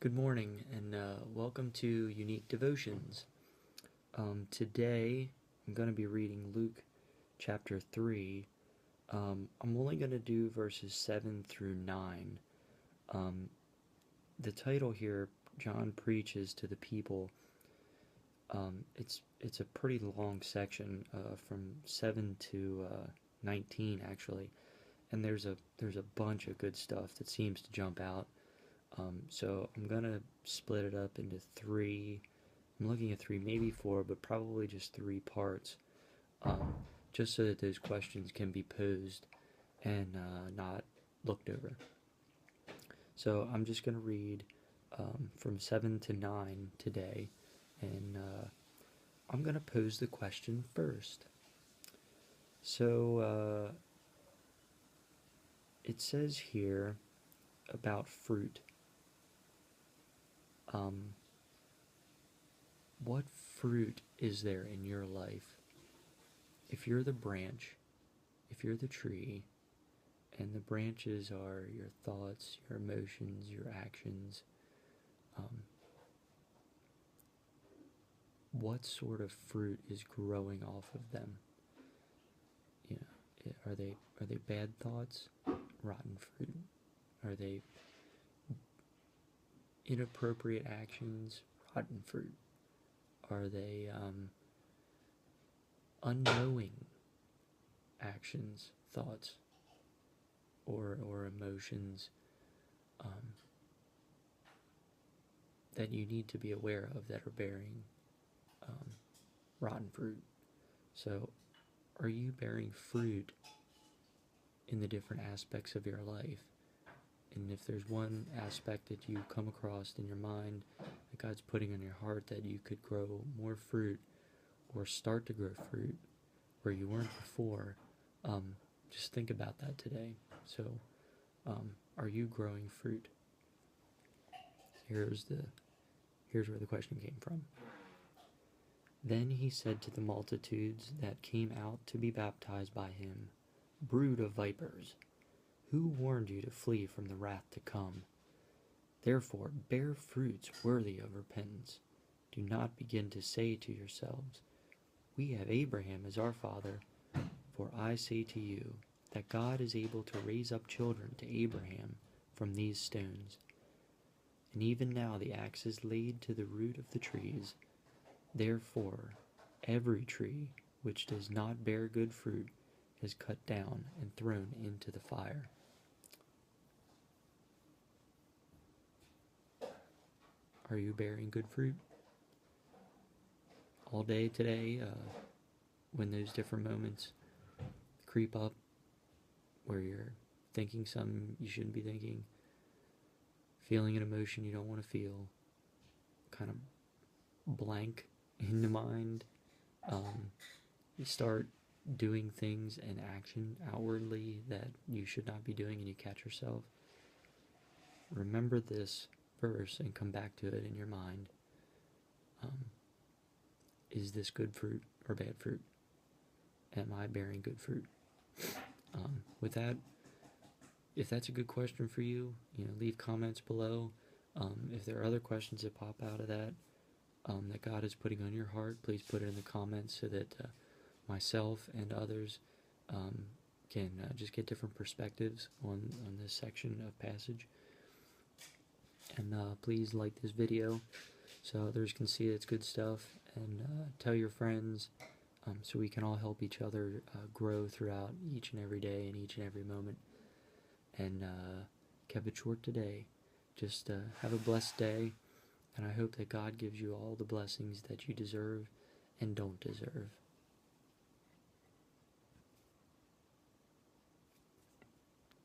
Good morning, and welcome to Unique Devotions. Today, I'm going to be reading Luke chapter 3. I'm only going to do verses 7 through 9. The title here, John preaches to the people. It's a pretty long section, from 7 to 19 actually, and there's a bunch of good stuff that seems to jump out. So I'm gonna split it up into three. I'm looking at three, maybe four, but probably just three parts, just so that those questions can be posed and not looked over. So I'm just gonna read from 7 to 9 today, and I'm gonna pose the question first. So it says here about fruit. What fruit is there in your life? If you're the branch, if you're the tree, and the branches are your thoughts, your emotions, your actions, what sort of fruit is growing off of them? You know, are they bad thoughts, rotten fruit? Are they inappropriate actions, rotten fruit? Are they unknowing actions, thoughts, or emotions that you need to be aware of that are bearing rotten fruit? So, are you bearing fruit in the different aspects of your life? And if there's one aspect that you come across in your mind that God's putting on your heart that you could grow more fruit or start to grow fruit where you weren't before, just think about that today. So, are you growing fruit? Here's where the question came from. Then he said to the multitudes that came out to be baptized by him, "Brood of vipers, who warned you to flee from the wrath to come? Therefore bear fruits worthy of repentance. Do not begin to say to yourselves, 'We have Abraham as our father,' for I say to you that God is able to raise up children to Abraham from these stones. And even now the axe is laid to the root of the trees. Therefore every tree which does not bear good fruit is cut down and thrown into the fire." Are you bearing good fruit? All day today, when those different moments creep up where you're thinking something you shouldn't be thinking, feeling an emotion you don't want to feel, kind of blank in the mind, you start doing things in action outwardly that you should not be doing, and you catch yourself. Remember this verse and come back to it in your mind. Is this good fruit or bad fruit? Am I bearing good fruit? With that, if that's a good question for you, leave comments below. If there are other questions that pop out of that, that God is putting on your heart, please put it in the comments so that myself and others can just get different perspectives on this section of passage. And please like this video so others can see it's good stuff, and tell your friends, so we can all help each other grow throughout each and every day and each and every moment. And kept it short today. Just have a blessed day, and I hope that God gives you all the blessings that you deserve and don't deserve.